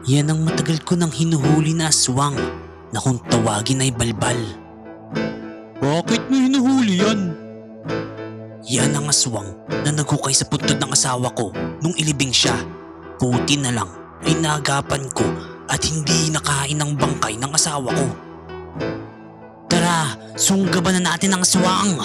Yan ang matagal ko nang hinuhuli na aswang na kung tawagin ay balbal. Bakit mo hinuhuli yan? Yan ang aswang na naghukay sa puntod ng asawa ko nung ilibing siya. Buti na lang ay naagapan ko at hindi nakain ang bangkay ng asawa ko. Tara, sunggaban na natin ang aswang!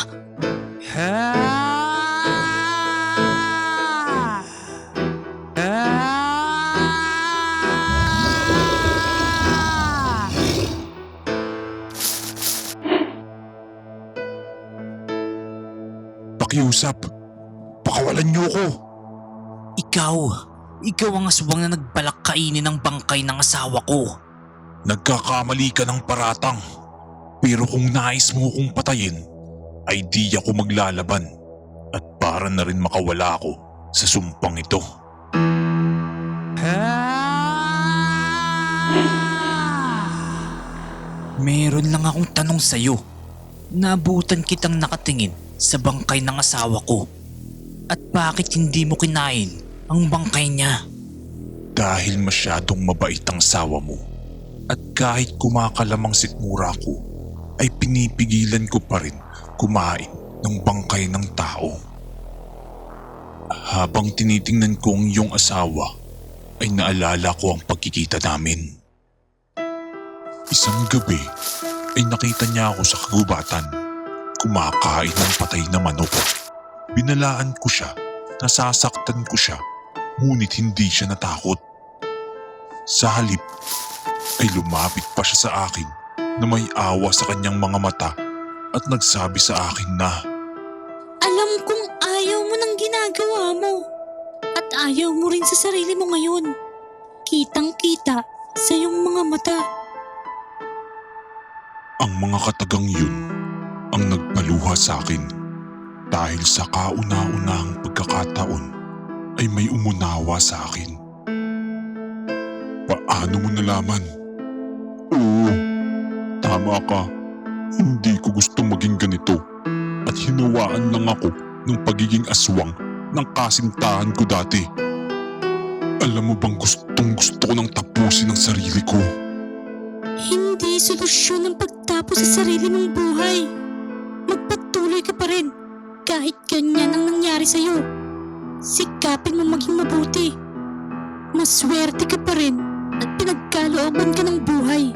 Pakiusap, pakawalan niyo ko. Ikaw ang aswang na nagbalak kainin ang bangkay ng asawa ko. Nagkakamali ka ng paratang. Pero kung nais mo kong patayin, ay di ako maglalaban. At para na rin makawala ako sa sumpang ito. Meron lang akong tanong sa'yo. Naabutan kitang nakatingin sa bangkay ng asawa ko. At bakit hindi mo kinain ang bangkay niya? Dahil masyadong mabait ang sawa mo. At kahit kumakalamang sikmura ko, ay pinipigilan ko pa rin kumain ng bangkay ng tao. Habang tinitingnan ko ang iyong asawa, ay naalala ko ang pagkikita namin. Isang gabi ay nakita niya ako sa kagubatan, kumakain ng patay na manok. Binalaan ko siya, nasasaktan ko siya, ngunit hindi siya natakot. Sa halip ay lumapit pa siya sa akin na may awa sa kanyang mga mata at nagsabi sa akin na, Alam kong ayaw mo ng ginagawa mo at ayaw mo rin sa sarili mo ngayon. Kitang-kita sa iyong mga mata. ang mga katagang yun ang nagpaluha sa akin dahil sa kauna-unahang pagkakataon ay may umunawa sa akin. Paano mo nalaman? Oo, tama ka. Hindi ko gusto maging ganito at hinawaan lang ako ng pagiging aswang ng kasintahan ko dati. Alam mo bang gustong gusto ko nang tapusin ang sarili ko? Hindi solusyon ang pagtapos sa sarili mong buhay. Magpatuloy ka pa rin kahit ganyan ang nangyari sa'yo. Sikapin mo maging mabuti. Maswerte ka pa rin at pinagkalooban ka ng buhay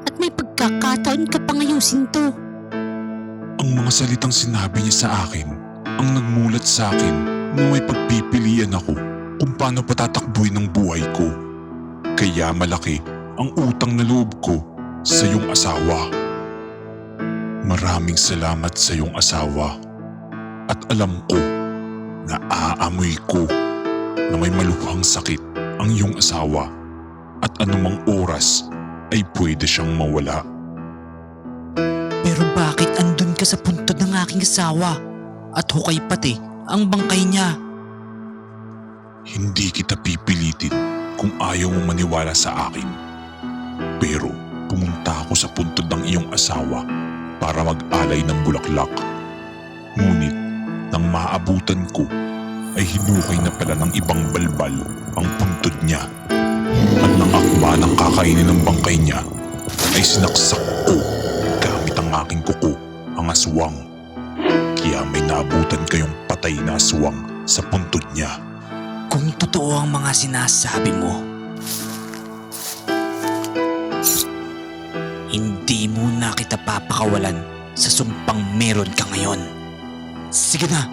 at may pagkakataon ka pang ayusin to. Ang mga salitang sinabi niya sa akin ang nagmulat sa akin na may pagpipilian ako kung paano patatakbuhin ang buhay ko. Kaya malaki ang utang na loob ko sa iyong asawa. Maraming salamat sa iyong asawa at alam ko na aamoy ko na may maluhang sakit ang iyong asawa at anumang oras ay pwede siyang mawala. Pero bakit andun ka sa puntod ng aking asawa at hukay pati ang bangkay niya? Hindi kita pipilitin kung ayaw mo maniwala sa akin. Pero pumunta ako sa puntod ng iyong asawa para mag-alay ng bulaklak. Ngunit nang maabutan ko ay hinukay na pala ng ibang balbal ang puntod niya. At nang akma ng kakainin ng bangkay niya ay sinaksak ko gamit ang aking kuko ang aswang. Kaya may naabutan kayong patay na aswang sa puntod niya. Kung totoo ang mga sinasabi mo, hindi mo na kita papakawalan sa sumpang meron ka ngayon. Sige na,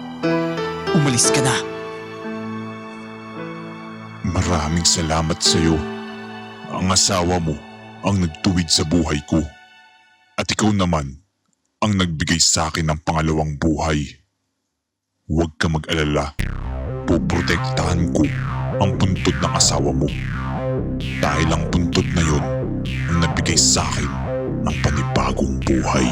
umalis ka na. Maraming salamat sa iyo. Ang asawa mo ang nagtuwid sa buhay ko. At ikaw naman ang nagbigay sa akin ng pangalawang buhay. Huwag ka mag-alala. Poprotektahan ko ang puntod ng asawa mo. Dahil ang puntod na yon ang nabigay sa akin ng panibagong buhay.